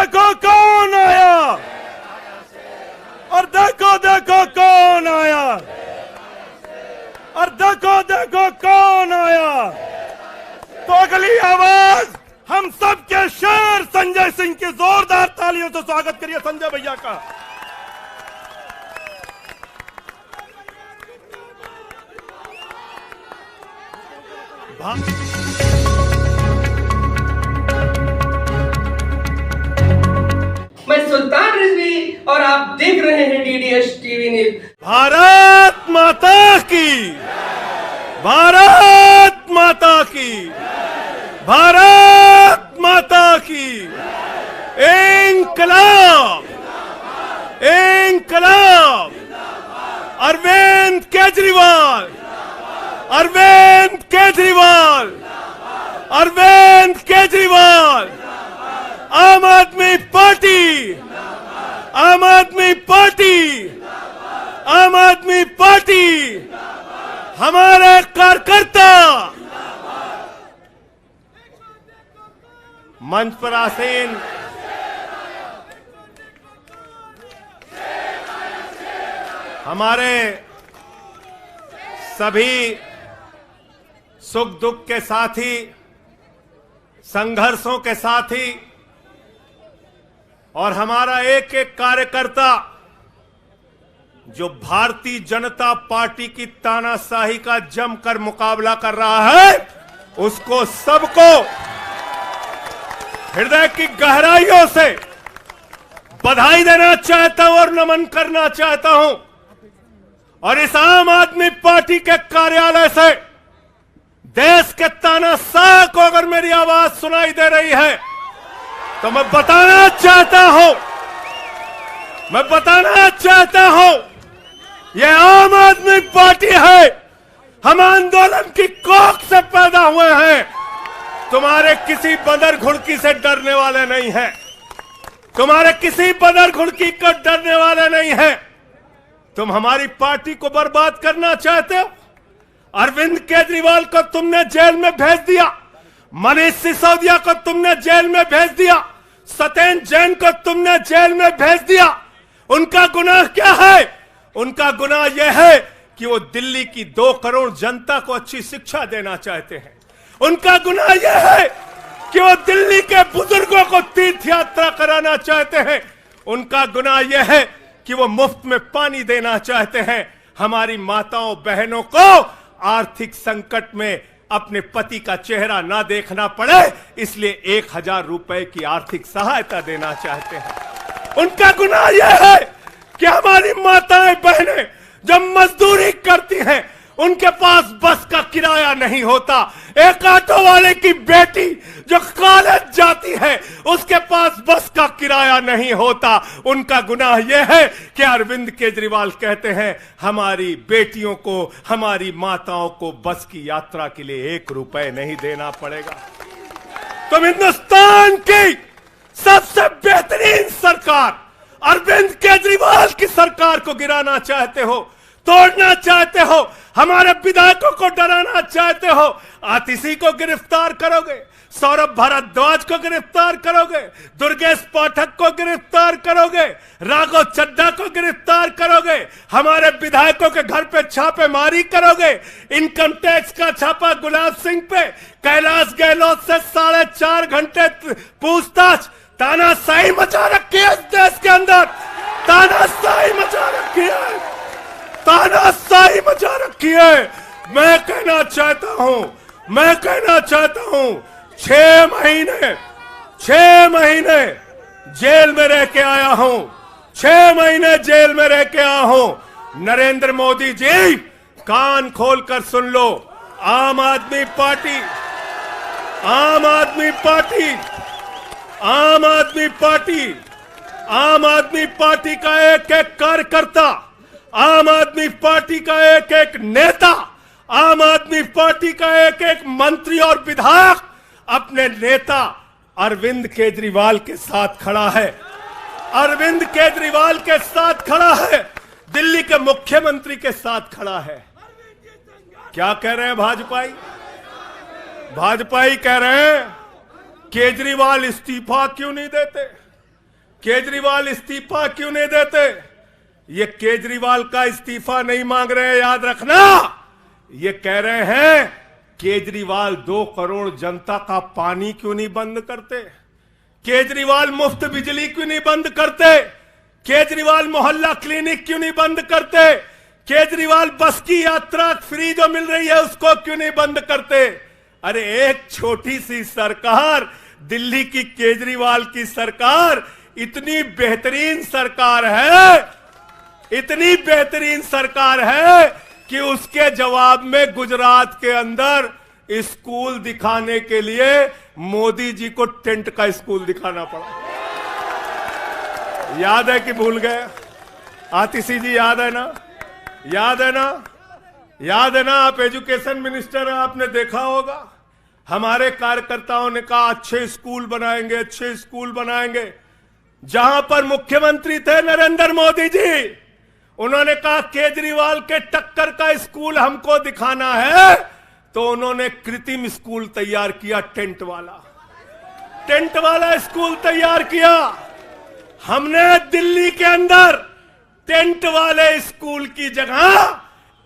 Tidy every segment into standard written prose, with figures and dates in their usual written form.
देखो कौन आया, और देखो देखो कौन आया, और देखो देखो कौन आया। तो अगली आवाज हम सबके शेर संजय सिंह की जोरदार तालियों से स्वागत करिए संजय भैया का। मैं सुल्तान रिजवी और आप देख रहे हैं डीडीएच टीवी न्यूज। भारत माता की, भारत माता की, भारत माता की। इंकलाब, इंकलाब। अरविंद केजरीवाल, अरविंद केजरीवाल, अरविंद केजरीवाल। आम आदमी पार्टी, आम आदमी पार्टी, आम आदमी पार्टी। हमारे कार्यकर्ता मंच पर आसीन हमारे सभी सुख दुख के साथी, संघर्षों के साथी और हमारा एक एक कार्यकर्ता जो भारतीय जनता पार्टी की तानाशाही का जमकर मुकाबला कर रहा है, उसको सबको हृदय की गहराइयों से बधाई देना चाहता हूं और नमन करना चाहता हूं। और इस आम आदमी पार्टी के कार्यालय से देश के तानाशाह को अगर मेरी आवाज सुनाई दे रही है तो मैं बताना चाहता हूं यह आम आदमी पार्टी है। हम आंदोलन की कोख से पैदा हुए हैं। तुम्हारे किसी बंदर घुड़की से डरने वाले नहीं हैं। तुम्हारे किसी बंदर घुड़की को डरने वाले नहीं हैं। तुम हमारी पार्टी को बर्बाद करना चाहते हो। अरविंद केजरीवाल को तुमने जेल में भेज दिया, मनीष सिसोदिया को तुमने जेल में भेज दिया, सत्येंद्र जैन को तुमने जेल में भेज दिया। उनका गुनाह क्या है? उनका गुनाह यह है कि वो दिल्ली की 2 करोड़ जनता को अच्छी शिक्षा देना चाहते हैं। उनका गुनाह यह है कि वो दिल्ली के बुजुर्गों को तीर्थ यात्रा कराना चाहते हैं। उनका गुनाह यह है कि वो मुफ्त में पानी देना चाहते हैं। हमारी माताओं बहनों को आर्थिक संकट में अपने पति का चेहरा ना देखना पड़े, इसलिए 1000 रुपए की आर्थिक सहायता देना चाहते हैं। उनका गुनाह यह है कि हमारी माताएं बहनें जब मजदूरी करती हैं, उनके पास बस का किराया नहीं होता। एक ऑटो वाले की बेटी जो कॉलेज जाती है, उसके पास बस का किराया नहीं होता। उनका गुनाह यह है कि अरविंद केजरीवाल कहते हैं हमारी बेटियों को, हमारी माताओं को बस की यात्रा के लिए 1 रुपए नहीं देना पड़ेगा। तुम हिंदुस्तान की सबसे बेहतरीन सरकार अरविंद केजरीवाल की सरकार को गिराना चाहते हो, तोड़ना चाहते हो, हमारे विधायकों को डराना चाहते हो। आतिशी को गिरफ्तार करोगे, सौरभ भारद्वाज को गिरफ्तार करोगे, दुर्गेश पाठक को गिरफ्तार करोगे, राघव चड्ढा को गिरफ्तार करोगे, हमारे विधायकों के घर पे छापेमारी करोगे, इनकम टैक्स का छापा गुलाब सिंह पे, कैलाश गहलोत से 4.5 घंटे पूछताछ। तानाशाही मचा रखी है इस देश के अंदर, तानाशाही मचा रखी है, तानाशाही मचा रखी है। मैं कहना चाहता हूं 6 महीने जेल में रह के आया हूं, 6 महीने जेल में रह के आया हूं। नरेंद्र मोदी जी कान खोलकर सुन लो, आम आदमी पार्टी, आम आदमी पार्टी, आम आदमी पार्टी, आम आदमी पार्टी का एक एक कार्यकर्ता, आम आदमी पार्टी का एक एक नेता, आम आदमी पार्टी का एक एक मंत्री और विधायक अपने नेता अरविंद केजरीवाल के साथ खड़ा है। अरविंद केजरीवाल के साथ खड़ा है, दिल्ली के मुख्यमंत्री के साथ खड़ा है। क्या कह रहे हैं भाजपाई? भाजपाई कह रहे हैं केजरीवाल इस्तीफा क्यों नहीं देते? केजरीवाल इस्तीफा क्यों नहीं देते? ये केजरीवाल का इस्तीफा नहीं मांग रहे हैं, याद रखना। ये कह रहे हैं केजरीवाल 2 करोड़ जनता का पानी क्यों नहीं बंद करते? केजरीवाल मुफ्त बिजली क्यों नहीं बंद करते? केजरीवाल मोहल्ला क्लिनिक क्यों नहीं बंद करते? केजरीवाल बस की यात्रा फ्री जो मिल रही है उसको क्यों नहीं बंद करते? अरे एक छोटी सी सरकार, दिल्ली की केजरीवाल की सरकार इतनी बेहतरीन सरकार है, इतनी बेहतरीन सरकार है कि उसके जवाब में गुजरात के अंदर स्कूल दिखाने के लिए मोदी जी को टेंट का स्कूल दिखाना पड़ा। याद है कि भूल गए? आतिशी जी याद है ना? याद है ना? याद है ना? आप एजुकेशन मिनिस्टर हैं, आपने देखा होगा। हमारे कार्यकर्ताओं ने कहा अच्छे स्कूल बनाएंगे, अच्छे स्कूल बनाएंगे। जहां पर मुख्यमंत्री थे नरेंद्र मोदी जी, उन्होंने कहा केजरीवाल के टक्कर का स्कूल हमको दिखाना है, तो उन्होंने कृत्रिम स्कूल तैयार किया, टेंट वाला स्कूल तैयार किया। हमने दिल्ली के अंदर टेंट वाले स्कूल की जगह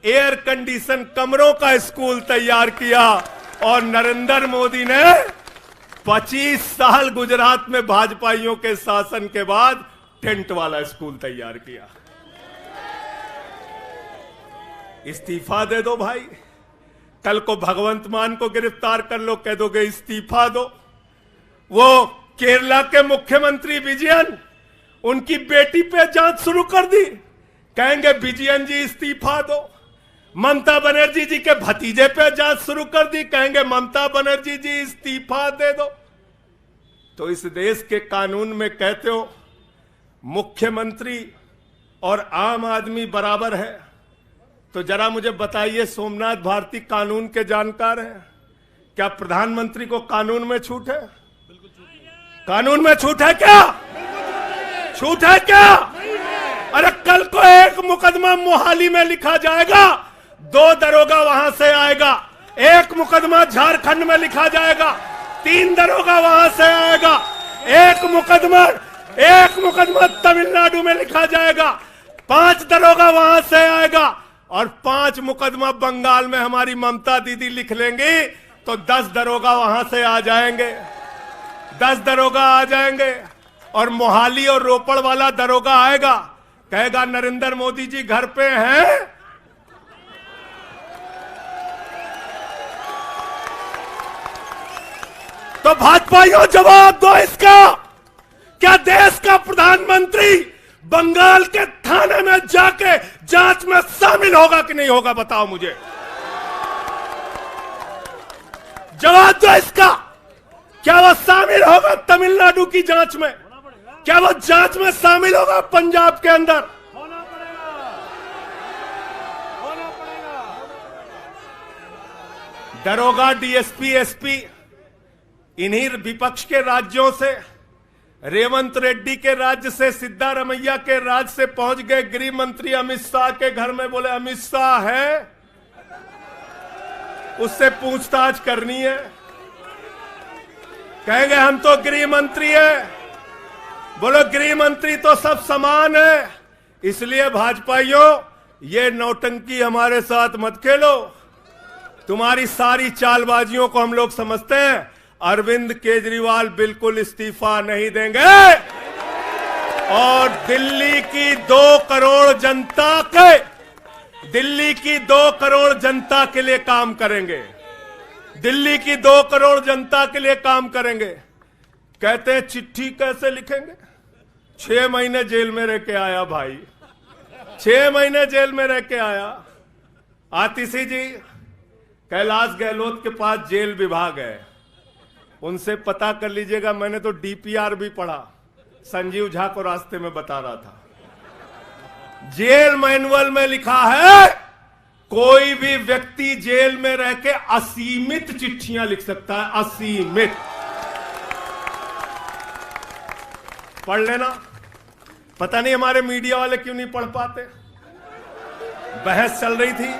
एयर कंडीशन कमरों का स्कूल तैयार किया। और नरेंद्र मोदी ने 25 साल गुजरात में भाजपाइयों के शासन के बाद टेंट वाला स्कूल तैयार किया। इस्तीफा दे दो भाई। कल को भगवंत मान को गिरफ्तार कर लो, कह दोगे इस्तीफा दो। वो केरला के मुख्यमंत्री विजयन, उनकी बेटी पे जांच शुरू कर दी, कहेंगे विजयन जी इस्तीफा दो। ममता बनर्जी जी के भतीजे पे जांच शुरू कर दी, कहेंगे ममता बनर्जी जी इस्तीफा दे दो। तो इस देश के कानून में कहते हो मुख्यमंत्री और आम आदमी बराबर है, तो जरा मुझे बताइए, सोमनाथ भारती कानून के जानकार हैं, क्या प्रधानमंत्री को कानून में छूट है? कानून में छूट है क्या? छूट है क्या? अरे कल को एक मुकदमा मोहाली में लिखा जाएगा, 2 दरोगा वहां से आएगा। एक मुकदमा झारखंड में लिखा जाएगा, 3 दरोगा वहां से आएगा। एक मुकदमा तमिलनाडु में लिखा जाएगा, 5 दरोगा वहां से आएगा। और 5 मुकदमा बंगाल में हमारी ममता दीदी लिख लेंगी, तो 10 दरोगा वहां से आ जाएंगे, 10 दरोगा आ जाएंगे। और मोहाली और रोपड़ वाला दरोगा आएगा, कहेगा नरेंद्र मोदी जी घर पे हैं। तो भाजपाइयों जवाब दो इसका। क्या देश का प्रधानमंत्री बंगाल के थाने में जाके जांच में शामिल होगा कि नहीं होगा? बताओ मुझे, जवाब दो इसका। क्या वो शामिल होगा तमिलनाडु की जांच में? क्या वो जांच में शामिल होगा पंजाब के अंदर? दरोगा, डीएसपी, एसपी इन्हीं विपक्ष के राज्यों से, रेवंत रेड्डी के राज्य से, सिद्धारमैया के राज्य से पहुंच गए गृह मंत्री अमित शाह के घर में। बोले अमित शाह है, उससे पूछताछ करनी है। कहेंगे हम तो गृह मंत्री है। बोलो गृह मंत्री तो सब समान है। इसलिए भाजपाइयों, ये नौटंकी हमारे साथ मत खेलो। तुम्हारी सारी चालबाजियों को हम लोग समझते हैं। अरविंद केजरीवाल बिल्कुल इस्तीफा नहीं देंगे और दिल्ली की 2 करोड़ जनता के लिए काम करेंगे। दिल्ली की 2 करोड़ जनता के लिए काम करेंगे। कहते हैं चिट्ठी कैसे लिखेंगे? 6 महीने जेल में रह के आया भाई, 6 महीने जेल में रह के आया। आतिशी जी, कैलाश गहलोत के पास जेल विभाग है, उनसे पता कर लीजिएगा। मैंने तो डीपीआर भी पढ़ा, संजीव झा को रास्ते में बता रहा था। जेल मैनुअल में लिखा है कोई भी व्यक्ति जेल में रह के असीमित चिट्ठियां लिख सकता है, असीमित। पढ़ लेना। पता नहीं हमारे मीडिया वाले क्यों नहीं पढ़ पाते। बहस चल रही थी,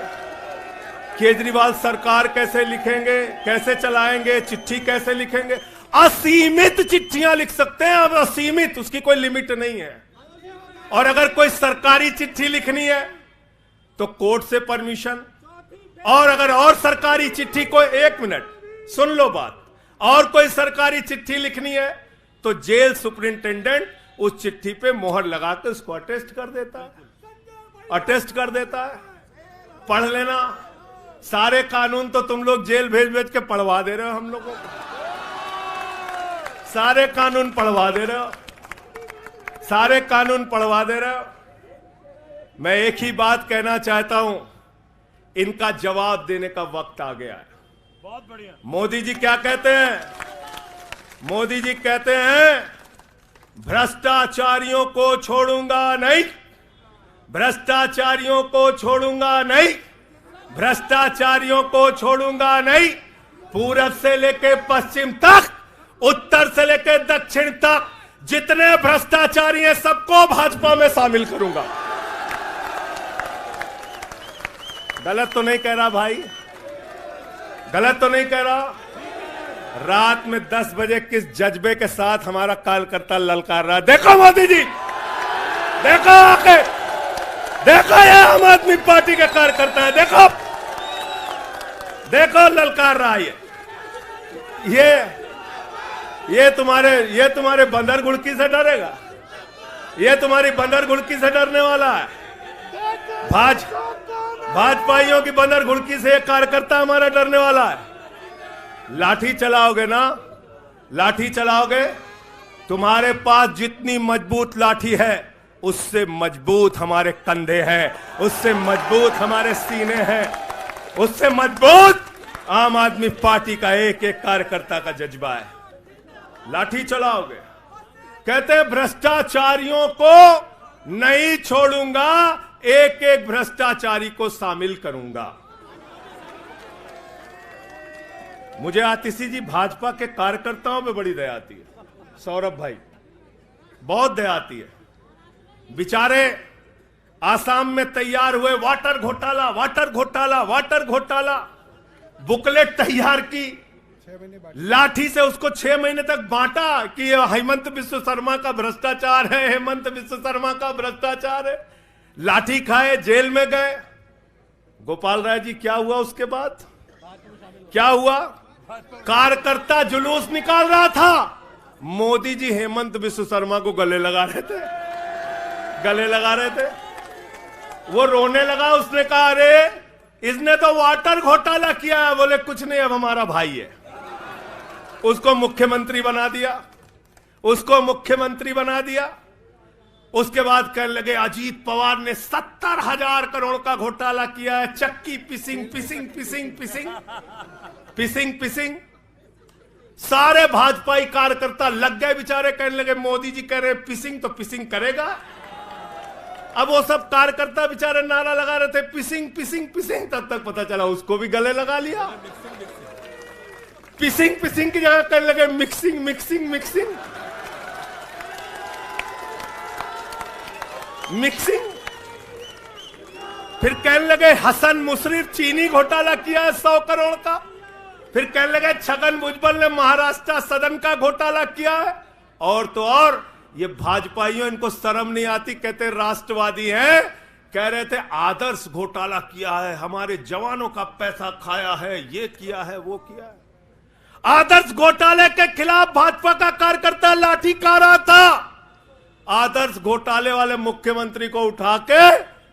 केजरीवाल सरकार कैसे लिखेंगे, कैसे चलाएंगे, चिट्ठी कैसे लिखेंगे। असीमित चिट्ठियां लिख सकते हैं। अब असीमित, उसकी कोई लिमिट नहीं है। और अगर कोई सरकारी चिट्ठी लिखनी है तो कोर्ट से परमिशन, और अगर और सरकारी चिट्ठी को, 1 मिनट सुन लो बात, और कोई सरकारी चिट्ठी लिखनी है तो जेल सुपरिंटेंडेंट उस चिट्ठी पे मोहर लगाकर उसको अटेस्ट कर देता है। पढ़ लेना। सारे कानून तो तुम लोग जेल भेज भेज के पढ़वा दे रहे हो हम लोगों को। सारे कानून पढ़वा दे रहे हो। मैं एक ही बात कहना चाहता हूं, इनका जवाब देने का वक्त आ गया है। बहुत बढ़िया। मोदी जी क्या कहते हैं? मोदी जी कहते हैं भ्रष्टाचारियों को छोड़ूंगा नहीं, भ्रष्टाचारियों को छोड़ूंगा नहीं, भ्रष्टाचारियों को छोड़ूंगा नहीं। पूरब से लेकर पश्चिम तक, उत्तर से लेकर दक्षिण तक जितने भ्रष्टाचारी हैं सबको भाजपा में शामिल करूंगा। गलत तो नहीं कह रहा भाई? गलत तो नहीं कह रहा? रात में 10 बजे किस जज्बे के साथ हमारा कार्यकर्ता ललकार रहा है। देखो मोदी जी, देखो आके, देखो ये आम आदमी पार्टी के कार्यकर्ता है, देखो ललकार रहा है। ये तुम्हारे बंदर गुड़की से डरेगा? ये तुम्हारी बंदर गुड़की से डरने वाला है? भाजपाइयों की बंदर घुड़की से एक कार्यकर्ता हमारा डरने वाला है? लाठी चलाओगे ना, लाठी चलाओगे। तुम्हारे पास जितनी मजबूत लाठी है उससे मजबूत हमारे कंधे हैं, उससे मजबूत हमारे सीने हैं, उससे मजबूत आम आदमी पार्टी का एक एक कार्यकर्ता का जज्बा है। लाठी चलाओगे। कहते हैं भ्रष्टाचारियों को नहीं छोड़ूंगा, एक एक भ्रष्टाचारी को शामिल करूंगा। मुझे आतिशी जी भाजपा के कार्यकर्ताओं पे बड़ी दया आती है, सौरभ भाई, बहुत दया आती है। बेचारे आसाम में तैयार हुए वाटर घोटाला, बुकलेट तैयार की, लाठी से उसको 6 महीने तक बांटा कि हेमंत बिस्व शर्मा का भ्रष्टाचार है, हेमंत बिस्व शर्मा का भ्रष्टाचार है। लाठी खाए, जेल में गए। गोपाल राय जी क्या हुआ उसके बाद? क्या हुआ? कार्यकर्ता जुलूस निकाल रहा था, मोदी जी हेमंत बिस्व शर्मा को गले लगा रहे थे। वो रोने लगा, उसने कहा अरे इसने तो वाटर घोटाला किया है। बोले कुछ नहीं, अब हमारा भाई है। उसको मुख्यमंत्री बना दिया। उसके बाद कहने लगे अजीत पवार ने 70,000 करोड़ का घोटाला किया है। चक्की पिसिंग। सारे भाजपाई कार्यकर्ता लग गए बेचारे, कहने लगे मोदी जी कह रहे पिसिंग तो पिसिंग करेगा। अब वो सब कार्यकर्ता बेचारे नारा लगा रहे थे पिसिंग। तब तक पता चला उसको भी गले लगा लिया। पिसिंग की जगह कहने लगे मिक्सिंग। फिर कहने लगे हसन मुशर्रफ चीनी घोटाला किया है 100 करोड़ का। फिर कहने लगे छगन भुजबल ने महाराष्ट्र सदन का घोटाला किया है। और तो और ये भाजपाइयों, इनको शर्म नहीं आती, कहते राष्ट्रवादी हैं, कह रहे थे आदर्श घोटाला किया है, हमारे जवानों का पैसा खाया है, ये किया है, वो किया है। आदर्श घोटाले के खिलाफ भाजपा का कार्यकर्ता लाठी खा रहा था। आदर्श घोटाले वाले मुख्यमंत्री को उठा के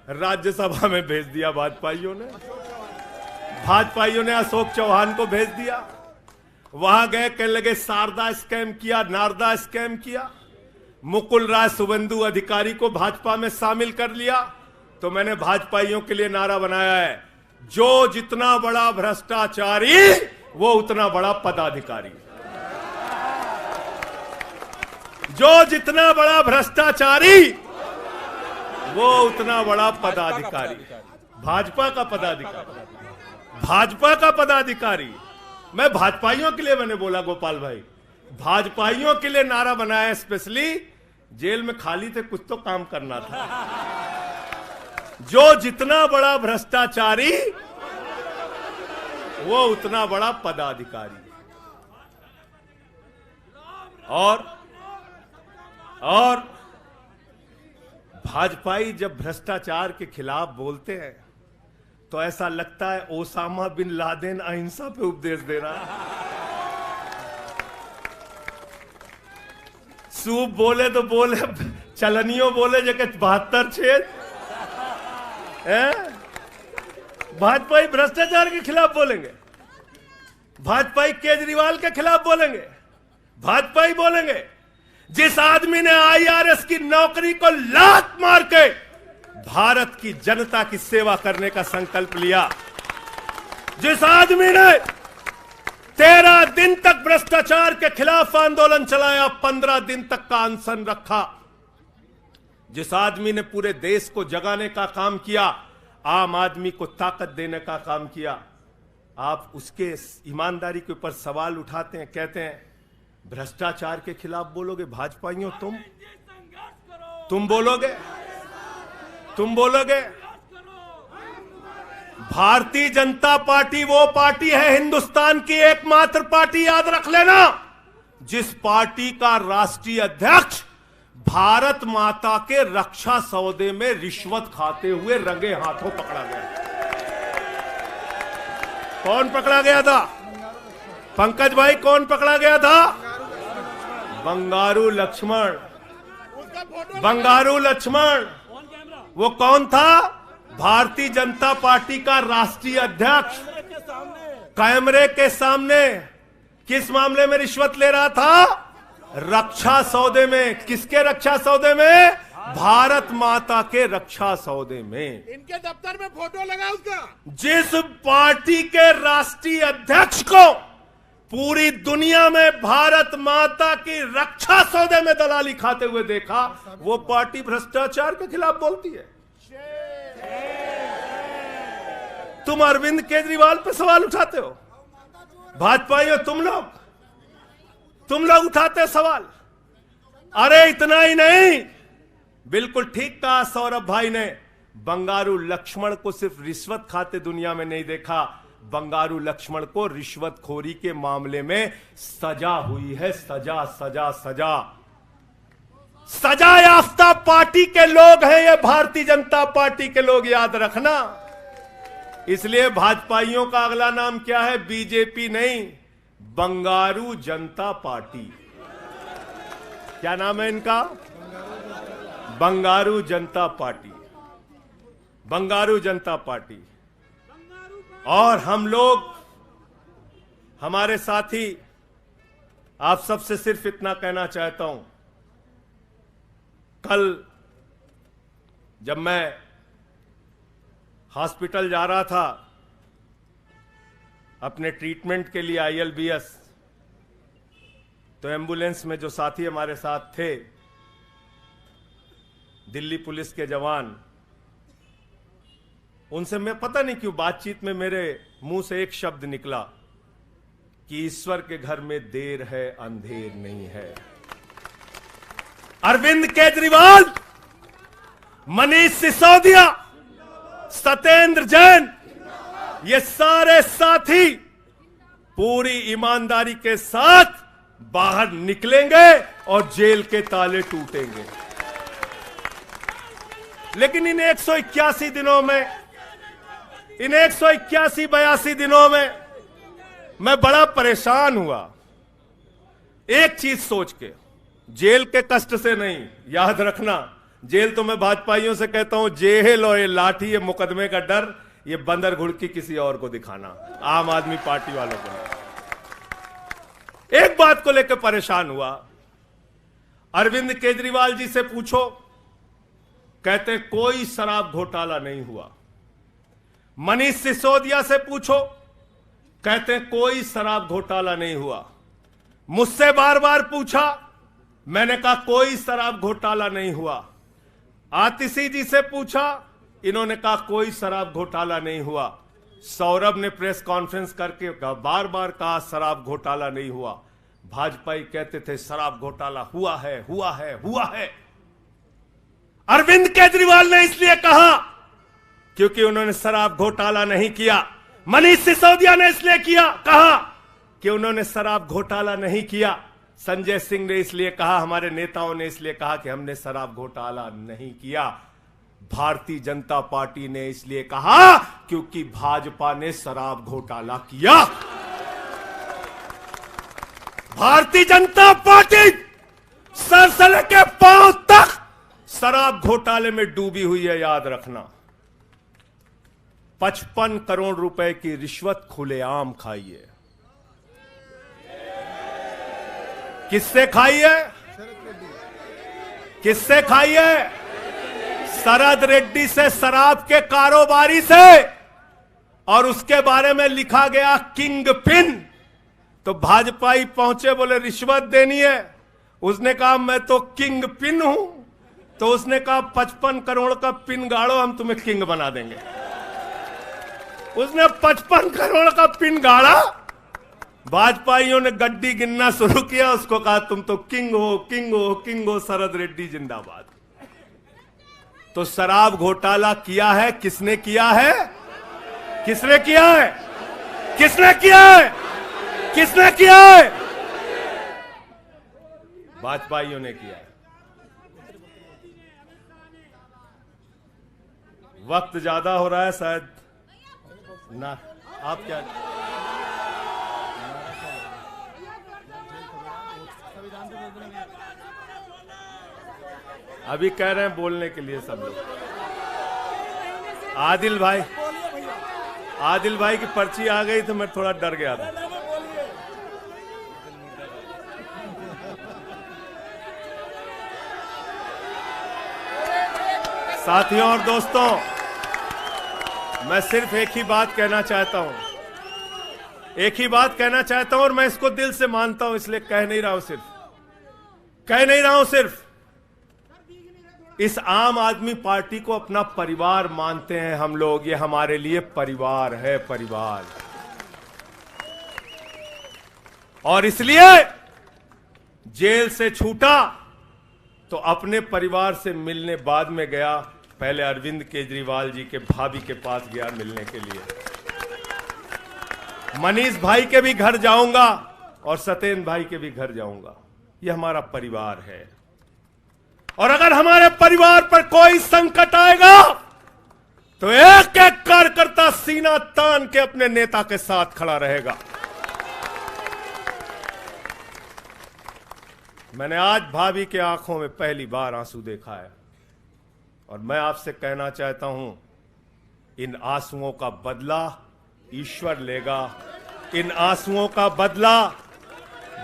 राज्यसभा में भेज दिया भाजपाइयों ने अशोक चौहान को भेज दिया। वहां गए, कहने लगे शारदा स्कैम किया, नारदा स्कैम किया। मुकुल राय शुभेंदु अधिकारी को भाजपा में शामिल कर लिया। तो मैंने भाजपाइयों के लिए नारा बनाया है, जो जितना बड़ा भ्रष्टाचारी वो उतना बड़ा पदाधिकारी। जो जितना बड़ा भ्रष्टाचारी वो उतना बड़ा पदाधिकारी। भाजपा का पदाधिकारी। मैं भाजपाइयों के लिए मैंने बोला, गोपाल भाई, भाजपाइयों के लिए नारा बनाया स्पेशली। जेल में खाली थे, कुछ तो काम करना था। जो जितना बड़ा भ्रष्टाचारी वो उतना बड़ा पदाधिकारी। और भाजपाई जब भ्रष्टाचार के खिलाफ बोलते हैं तो ऐसा लगता है ओसामा बिन लादेन अहिंसा पे उपदेश दे रहा है। सूप बोले तो बोले, चलनियों बोले जगह 72 छेद। भाजपाई भ्रष्टाचार के खिलाफ बोलेंगे, भाजपाई केजरीवाल के खिलाफ बोलेंगे, भाजपाई बोलेंगे जिस आदमी ने आईआरएस की नौकरी को लात मार के भारत की जनता की सेवा करने का संकल्प लिया, जिस आदमी ने 13 दिन तक भ्रष्टाचार के खिलाफ आंदोलन चलाया, 15 दिन तक का अनशन रखा, जिस आदमी ने पूरे देश को जगाने का काम किया, आम आदमी को ताकत देने का काम किया, आप उसके ईमानदारी के ऊपर सवाल उठाते हैं, कहते हैं भ्रष्टाचार के खिलाफ बोलोगे। भाजपाइयों तुम बोलोगे। भारतीय जनता पार्टी वो पार्टी है, हिंदुस्तान की एकमात्र पार्टी, याद रख लेना, जिस पार्टी का राष्ट्रीय अध्यक्ष भारत माता के रक्षा सौदे में रिश्वत खाते हुए रंगे हाथों पकड़ा गया। कौन पकड़ा गया था? पंकज भाई, कौन पकड़ा गया था? बंगारू लक्ष्मण। वो कौन था? भारतीय जनता पार्टी का राष्ट्रीय अध्यक्ष। कैमरे के सामने किस मामले में रिश्वत ले रहा था? रक्षा सौदे में। किसके रक्षा सौदे में? भारत माता के रक्षा सौदे में। इनके दफ्तर में फोटो लगा उसका। जिस पार्टी के राष्ट्रीय अध्यक्ष को पूरी दुनिया में भारत माता की रक्षा सौदे में दलाली खाते हुए देखा, वो पार्टी भ्रष्टाचार के खिलाफ बोलती है। तुम अरविंद केजरीवाल पे सवाल उठाते हो, भाजपाइयों तुम लोग उठाते हो सवाल। अरे इतना ही नहीं, बिल्कुल ठीक कहा सौरभ भाई ने, बंगारू लक्ष्मण को सिर्फ रिश्वत खाते दुनिया में नहीं देखा, बंगारू लक्ष्मण को रिश्वतखोरी के मामले में सजा हुई है। सजा याफ्ता पार्टी के लोग हैं ये भारतीय जनता पार्टी के लोग, याद रखना। इसलिए भाजपाइयों का अगला नाम क्या है? बीजेपी नहीं, बंगारू जनता पार्टी। क्या नाम है इनका? बंगारू जनता पार्टी। बंगारू जनता पार्टी। और हम लोग, हमारे साथी, आप सबसे सिर्फ इतना कहना चाहता हूं, कल जब मैं हॉस्पिटल जा रहा था अपने ट्रीटमेंट के लिए ILBS, तो एम्बुलेंस में जो साथी हमारे साथ थे, दिल्ली पुलिस के जवान, उनसे मैं पता नहीं क्यों बातचीत में मेरे मुंह से एक शब्द निकला कि ईश्वर के घर में देर है अंधेर नहीं है। अरविंद केजरीवाल, मनीष सिसोदिया, सत्येंद्र जैन, ये सारे साथी पूरी ईमानदारी के साथ बाहर निकलेंगे और जेल के ताले टूटेंगे। लेकिन इन 181 दिनों में, इन 181-82 दिनों में मैं बड़ा परेशान हुआ, एक चीज सोच के, जेल के कष्ट से नहीं, याद रखना, जेल तो मैं भाजपाइयों से कहता हूं, जेल और ये लाठी, ये मुकदमे का डर, ये बंदर घुड़की किसी और को दिखाना, आम आदमी पार्टी वालों को। एक बात को लेकर परेशान हुआ, अरविंद केजरीवाल जी से पूछो, कहते कोई शराब घोटाला नहीं हुआ। मनीष सिसोदिया से पूछो, कहते कोई शराब घोटाला नहीं हुआ। मुझसे बार बार पूछा, मैंने कहा कोई शराब घोटाला नहीं हुआ। आतिशी जी से पूछा, इन्होंने कहा कोई शराब घोटाला नहीं हुआ। सौरभ ने प्रेस कॉन्फ्रेंस करके बार बार कहा शराब घोटाला नहीं हुआ। भाजपाई कहते थे शराब घोटाला हुआ है। अरविंद केजरीवाल ने इसलिए कहा क्योंकि उन्होंने शराब घोटाला नहीं किया। मनीष सिसोदिया ने इसलिए कहा कि उन्होंने शराब घोटाला नहीं किया। संजय सिंह ने इसलिए कहा, हमारे नेताओं ने इसलिए कहा कि हमने शराब घोटाला नहीं किया। भारतीय जनता पार्टी ने इसलिए कहा क्योंकि भाजपा ने शराब घोटाला किया। भारतीय जनता पार्टी सर से लेके पांव तक शराब घोटाले में डूबी हुई है, याद रखना। 55 करोड़ रुपए की रिश्वत खुलेआम खाई है। किससे खाई है? किससे खाई है? शरद रेड्डी से, शराब के कारोबारी से। और उसके बारे में लिखा गया किंग पिन। तो भाजपाई पहुंचे, बोले रिश्वत देनी है। उसने कहा मैं तो किंग पिन हूं। तो उसने कहा 55 करोड़ का पिन गाड़ो, हम तुम्हें किंग बना देंगे। उसने 55 करोड़ का पिन गाड़ा। भाजपाइयों ने गड्डी गिनना शुरू किया, उसको कहा तुम तो किंग हो, किंग हो, किंग हो, शरद रेड्डी जिंदाबाद। तो शराब घोटाला किया है, किसने किया है? किसने किया है? किसने किया है? किसने किया है? भाजपाइयों ने किया है। वक्त ज्यादा हो रहा है शायद ना, आप क्या? अभी कह रहे हैं बोलने के लिए सब लोग। आदिल भाई की पर्ची आ गई तो मैं थोड़ा डर गया था। साथियों और दोस्तों, मैं सिर्फ एक ही बात कहना चाहता हूं, एक ही बात कहना चाहता हूं, और मैं इसको दिल से मानता हूं, इसलिए कह नहीं रहा हूं सिर्फ इस आम आदमी पार्टी को अपना परिवार मानते हैं हम लोग। ये हमारे लिए परिवार है, परिवार। और इसलिए जेल से छूटा तो अपने परिवार से मिलने बाद में गया, पहले अरविंद केजरीवाल जी के भाभी के पास गया मिलने के लिए। मनीष भाई के भी घर जाऊंगा और सत्येंद्र भाई के भी घर जाऊंगा। ये हमारा परिवार है। और अगर हमारे परिवार पर कोई संकट आएगा तो एक एक कार्यकर्ता सीना तान के अपने नेता के साथ खड़ा रहेगा। मैंने आज भाभी के आंखों में पहली बार आंसू देखा है, और मैं आपसे कहना चाहता हूं, इन आंसुओं का बदला ईश्वर लेगा। इन आंसुओं का बदला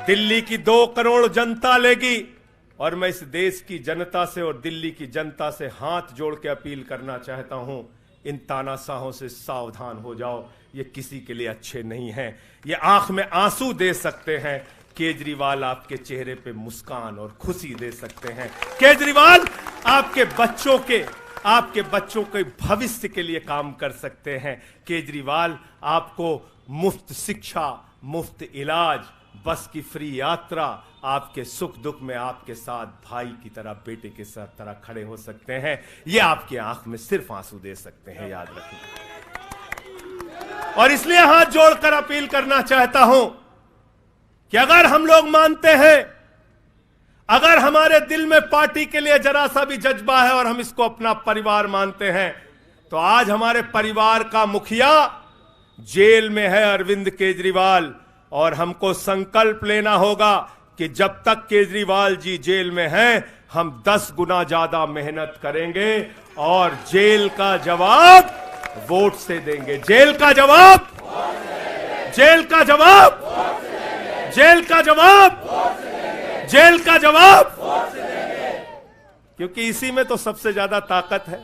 दिल्ली की 2 करोड़ जनता लेगी। और मैं इस देश की जनता से और दिल्ली की जनता से हाथ जोड़ के अपील करना चाहता हूं, इन तानाशाहों से सावधान हो जाओ। ये किसी के लिए अच्छे नहीं हैं। ये आंख में आंसू दे सकते हैं, केजरीवाल आपके चेहरे पे मुस्कान और खुशी दे सकते हैं। केजरीवाल आपके बच्चों के भविष्य के लिए काम कर सकते हैं। केजरीवाल आपको मुफ्त शिक्षा, मुफ्त इलाज, बस की फ्री यात्रा, आपके सुख दुख में आपके साथ भाई की तरह, बेटे के साथ तरह खड़े हो सकते हैं। ये आपकी आंख में सिर्फ आंसू दे सकते हैं, याद रखना। और इसलिए हाथ जोड़कर अपील करना चाहता हूं कि अगर हम लोग मानते हैं, अगर हमारे दिल में पार्टी के लिए जरा सा भी जज्बा है और हम इसको अपना परिवार मानते हैं, तो आज हमारे परिवार का मुखिया जेल में है, अरविंद केजरीवाल। और हमको संकल्प लेना होगा कि जब तक केजरीवाल जी जेल में हैं, हम 10 गुना ज्यादा मेहनत करेंगे और जेल का जवाब वोट से देंगे। जेल का जवाब, जेल का जवाब, जेल का जवाब, जेल का जवाब, क्योंकि इसी में तो सबसे ज्यादा ताकत है,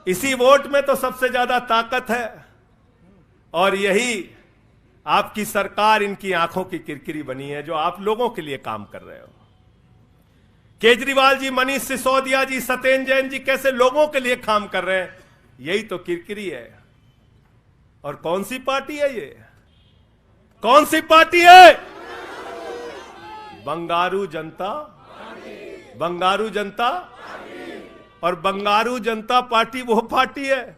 इसी वोट में तो सबसे ज्यादा ताकत है। और यही आपकी सरकार इनकी आंखों की किरकिरी बनी है, जो आप लोगों के लिए काम कर रहे हो। केजरीवाल जी, मनीष सिसोदिया जी, सत्येंद्र जैन जी कैसे लोगों के लिए काम कर रहे हैं, यही तो किरकिरी है। और कौन सी पार्टी है ये? कौन सी पार्टी है? बंगारू जनता, बंगारू जनता। और बंगारू जनता पार्टी वो पार्टी है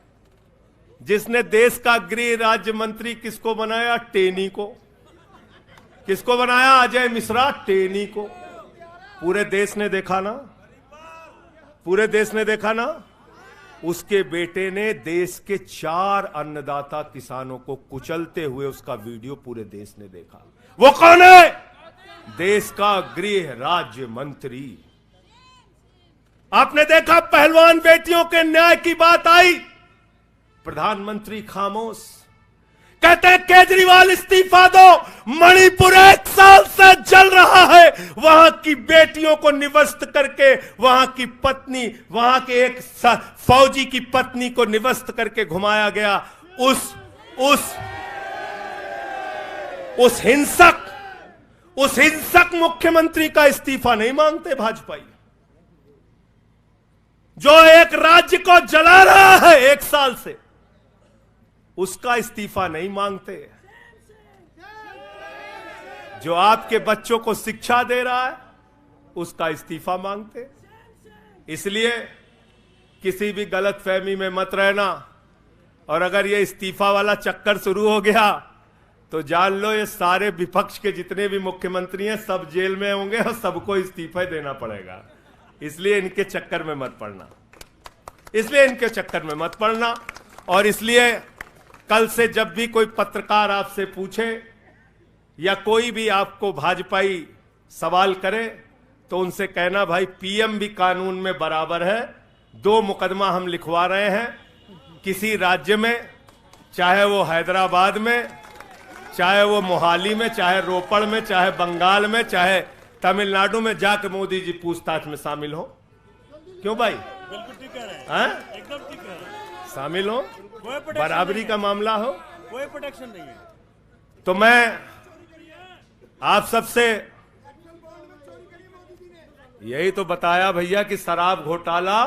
जिसने देश का गृह राज्य मंत्री किसको बनाया? टेनी को। किसको बनाया? अजय मिश्रा टेनी को। पूरे देश ने देखा ना, पूरे देश ने देखा ना। उसके बेटे ने देश के 4 अन्नदाता किसानों को कुचलते हुए उसका वीडियो पूरे देश ने देखा। वो कौन है? देश का गृह राज्य मंत्री। आपने देखा पहलवान बेटियों के न्याय की बात आई, प्रधानमंत्री खामोश। कहते हैं केजरीवाल इस्तीफा दो। मणिपुर 1 साल से जल रहा है, वहां की बेटियों को निवस्त करके, वहां की पत्नी, वहां के एक फौजी की पत्नी को निवस्त करके घुमाया गया। उस हिंसक मुख्यमंत्री का इस्तीफा नहीं मांगते भाजपाई, जो एक राज्य को जला रहा है 1 साल से, उसका इस्तीफा नहीं मांगते। जो आपके बच्चों को शिक्षा दे रहा है उसका इस्तीफा मांगते। इसलिए किसी भी गलतफहमी में मत रहना, और अगर ये इस्तीफा वाला चक्कर शुरू हो गया तो जान लो ये सारे विपक्ष के जितने भी मुख्यमंत्री हैं सब जेल में होंगे और सबको इस्तीफा देना पड़ेगा। इसलिए इनके चक्कर में मत पड़ना, इसलिए इनके चक्कर में मत पड़ना। और इसलिए कल से जब भी कोई पत्रकार आपसे पूछे या कोई भी आपको भाजपाई सवाल करे तो उनसे कहना, भाई पीएम भी कानून में बराबर है। 2 मुकदमा हम लिखवा रहे हैं किसी राज्य में, चाहे वो हैदराबाद में, चाहे वो मोहाली में, चाहे रोपड़ में, चाहे बंगाल में, चाहे तमिलनाडु में, जाकर मोदी जी पूछताछ में शामिल हो। क्यों भाई? बिल्कुल ठीक कह रहे हैं, एकदम ठीक कह रहे हैं। शामिल हो, बराबरी का मामला हो, कोई प्रोटेक्शन नहीं है। तो मैं आप सबसे यही तो बताया भैया कि शराब घोटाला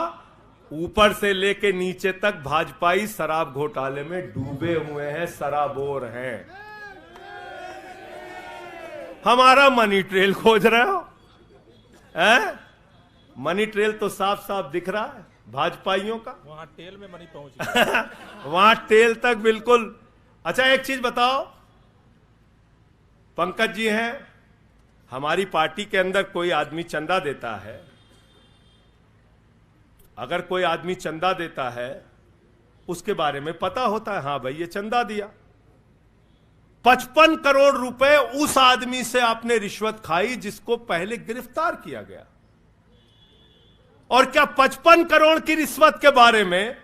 ऊपर से लेके नीचे तक भाजपाई शराब घोटाले में डूबे हुए हैं, सराबोर हैं। हमारा मनी ट्रेल खोज रहे हो? मनी ट्रेल तो साफ साफ दिख रहा है भाजपाइयों का। वहां टेल में मनी पहुंच गया। वहां टेल तक बिल्कुल। अच्छा एक चीज बताओ, पंकज जी हैं, हमारी पार्टी के अंदर कोई आदमी चंदा देता है, अगर कोई आदमी चंदा देता है उसके बारे में पता होता है, हाँ भाई ये चंदा दिया। 55 करोड़ रुपए उस आदमी से आपने रिश्वत खाई जिसको पहले गिरफ्तार किया गया। और क्या 55 करोड़ की रिश्वत के बारे में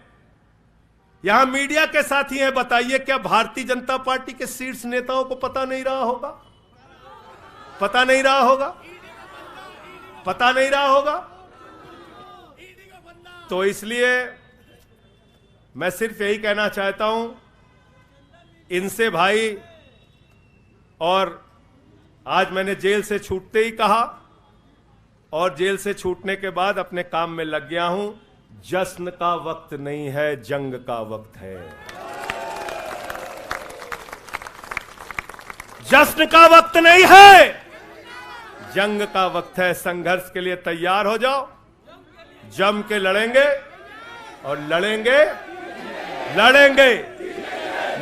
यहां मीडिया के साथी हैं, बताइए क्या भारतीय जनता पार्टी के शीर्ष नेताओं को पता नहीं रहा होगा? पता नहीं रहा होगा? पता नहीं रहा होगा? तो इसलिए मैं सिर्फ यही कहना चाहता हूं इनसे भाई, और आज मैंने जेल से छूटते ही कहा और जेल से छूटने के बाद अपने काम में लग गया हूं। जश्न का वक्त नहीं है, जंग का वक्त है। जश्न का वक्त नहीं है, जंग का वक्त है। संघर्ष के लिए तैयार हो जाओ, जम के लड़ेंगे और लड़ेंगे, लड़ेंगे,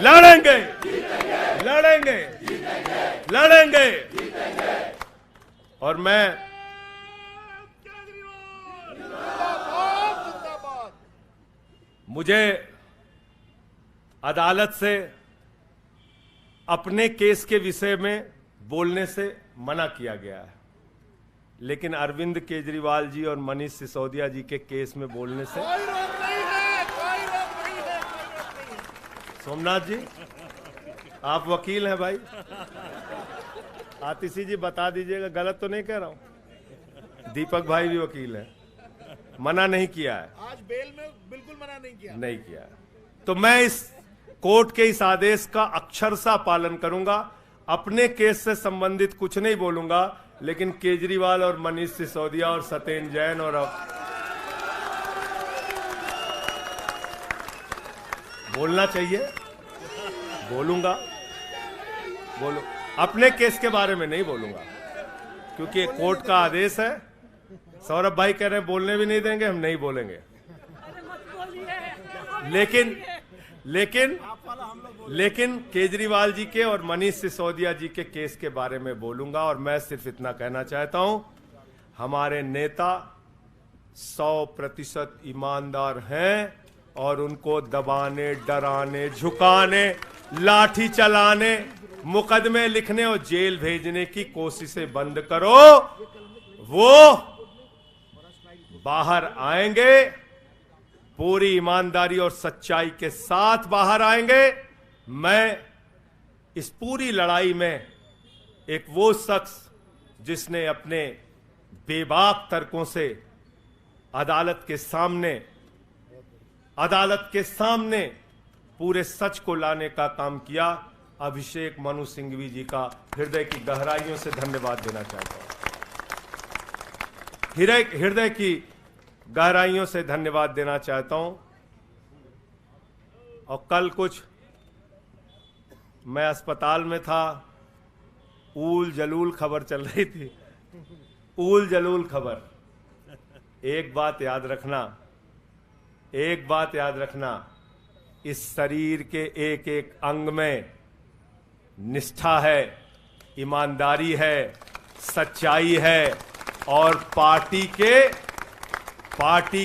लड़ेंगे, लड़ेंगे, लड़ेंगे। और मैं मुझे अदालत से अपने केस के विषय में बोलने से मना किया गया है, लेकिन अरविंद केजरीवाल जी और मनीष सिसोदिया जी के केस में बोलने से कोई रोक नहीं है, कोई रोक नहीं है, कोई रोक नहीं है। सोमनाथ जी आप वकील हैं भाई, आतिशी जी बता दीजिएगा, गलत तो नहीं कह रहा हूं। दीपक भाई भी वकील हैं, मना नहीं किया है, आज बेल में बिल्कुल मना नहीं किया। नहीं किया है। तो मैं इस कोर्ट के इस आदेश का अक्षरशः पालन करूंगा। अपने केस से संबंधित कुछ नहीं बोलूंगा, लेकिन केजरीवाल और मनीष सिसोदिया और सत्येंद्र जैन और बोलना चाहिए, बोलूंगा, बोलो। अपने केस के बारे में नहीं बोलूंगा क्योंकि एक कोर्ट का आदेश है। सौरभ भाई कह रहे हैं बोलने भी नहीं देंगे, हम नहीं बोलेंगे, लेकिन लेकिन केजरीवाल जी के और मनीष सिसोदिया जी के केस के बारे में बोलूंगा। और मैं सिर्फ इतना कहना चाहता हूं, हमारे नेता 100% ईमानदार हैं और उनको दबाने, डराने, झुकाने, लाठी चलाने, मुकदमे लिखने और जेल भेजने की कोशिशें बंद करो। वो बाहर आएंगे, पूरी ईमानदारी और सच्चाई के साथ बाहर आएंगे। मैं इस पूरी लड़ाई में एक वो शख्स जिसने अपने बेबाक तर्कों से अदालत के सामने पूरे सच को लाने का काम किया, अभिषेक मनु सिंघवी जी का हृदय की गहराइयों से धन्यवाद देना चाहता हूं। हृदय की गहराइयों से धन्यवाद देना चाहता हूं। और कल कुछ मैं अस्पताल में था, ऊल जलूल खबर चल रही थी, ऊल जलूल खबर। एक बात याद रखना, इस शरीर के एक एक अंग में निष्ठा है, ईमानदारी है, सच्चाई है और पार्टी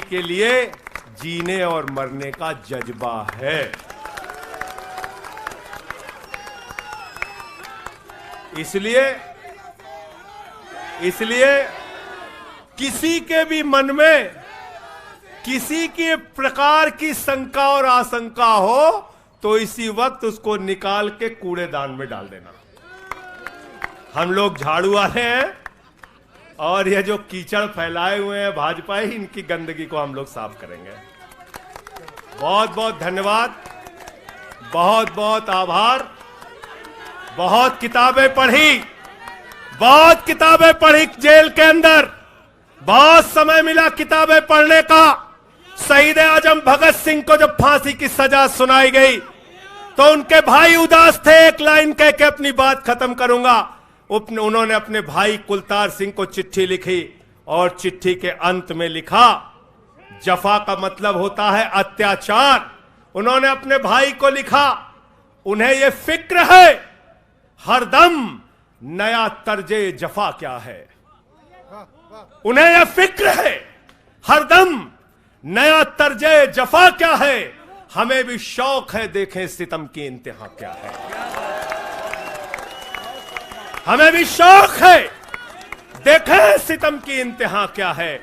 के लिए जीने और मरने का जज्बा है। इसलिए किसी के भी मन में किसी के प्रकार की शंका और आशंका हो तो इसी वक्त उसको निकाल के कूड़ेदान में डाल देना। हम लोग झाड़ू वाले हैं और ये जो कीचड़ फैलाए हुए हैं भाजपा ही, इनकी गंदगी को हम लोग साफ करेंगे। बहुत बहुत धन्यवाद, बहुत बहुत आभार। बहुत किताबें पढ़ी जेल के अंदर, बहुत समय मिला किताबें पढ़ने का। शहीद आजम भगत सिंह को जब फांसी की सजा सुनाई गई तो उनके भाई उदास थे। एक लाइन कह के अपनी बात खत्म करूंगा। उन्होंने अपने भाई कुलतार सिंह को चिट्ठी लिखी और चिट्ठी के अंत में लिखा, जफा का मतलब होता है अत्याचार। उन्होंने अपने भाई को लिखा, उन्हें यह फिक्र है हरदम नया तर्जे जफा क्या है। उन्हें यह फिक्र है हरदम नया तर्जे जफा क्या है। हमें भी शौक है देखें सितम की इंतहा क्या है। हमें भी शौक है देखें सितम की इंतहा क्या है।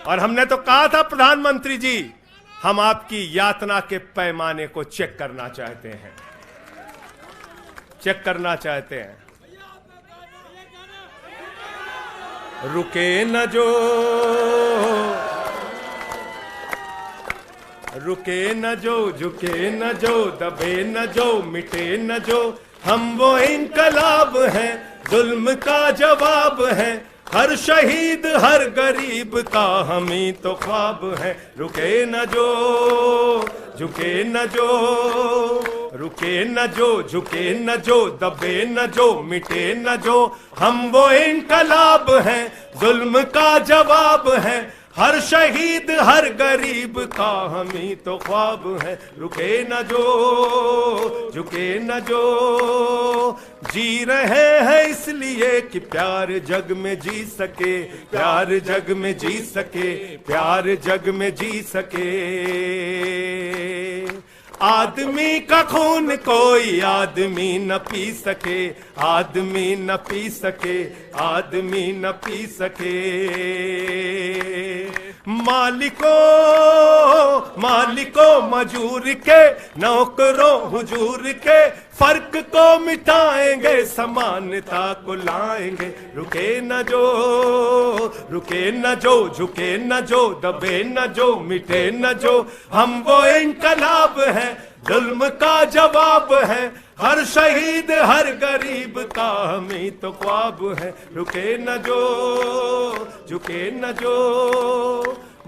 और हमने तो कहा था प्रधानमंत्री जी, हम आपकी यातना के पैमाने को चेक करना चाहते हैं, रुके न जो, झुके न जो, दबे न जो, मिटे न जो, हम वो इनकलाब हैं, जुल्म का जवाब है। हर शहीद हर गरीब का हम ही तो ख्वाब है। रुके न जो, झुके न जो, रुके न जो, झुके न जो, दबे न जो, मिटे न जो, हम वो इनकलाब हैं, जुल्म का जवाब है। हर शहीद हर गरीब का हम ही तो ख्वाब है। रुके न जो, झुके न जो, जी रहे हैं इसलिए कि प्यार जग में जी सके, प्यार जग में जी सके, प्यार जग में जी सके। आदमी का खून कोई आदमी न पी सके, आदमी न पी सके, आदमी न पी सके। मालिकों मजूर के, नौकरों हुजूर के, फर्क को मिटाएंगे, समानता को लाएंगे। रुके न जो, रुके न जो, झुके न जो, दबे न जो, मिटे न जो, हम वो इनकलाब हैं, जुल्म का जवाब है। हर शहीद हर गरीब का हम ही तो ख्वाब है। रुके न जो, झुके न जो,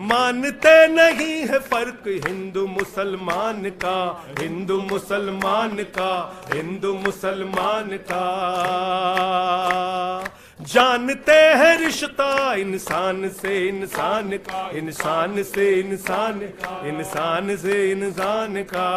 मानते नहीं है फर्क हिंदू मुसलमान का, हिंदू मुसलमान का, हिंदू मुसलमान का। जानते हैं रिश्ता इंसान से इंसान का, इंसान से इंसान, इंसान से इंसान का।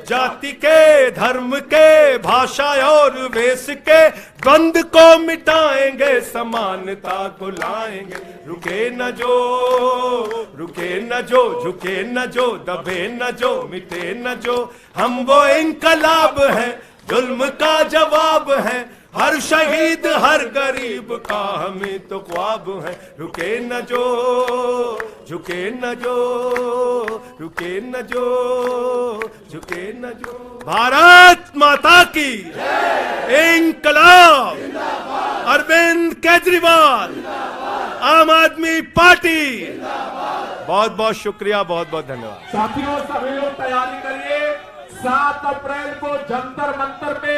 जाति के धर्म के भाषा और वेश के द्वंद को मिटाएंगे, समानता को लाएंगे। रुके न जो, झुके न जो, दबे न जो, मिटे न जो, हम वो इनकलाब है, जुल्म का जवाब है। हर शहीद हर गरीब का हमें तो ख्वाब है। रुके न जो, झुके न जो, रुके न जो, झुके न जो। भारत माता की इंकलाब। अरविंद केजरीवाल, आम आदमी पार्टी। बहुत बहुत शुक्रिया, बहुत बहुत धन्यवाद। साथियों सभी लोग तैयारी करिए, 7 अप्रैल को जंतर मंतर पे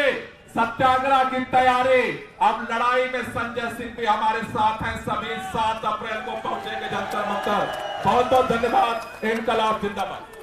सत्याग्रह की तैयारी। अब लड़ाई में संजय सिंह भी हमारे साथ हैं। सभी 7 अप्रैल को पहुंचेंगे जंतर मंतर। बहुत बहुत धन्यवाद। इंकलाब जिंदाबाद।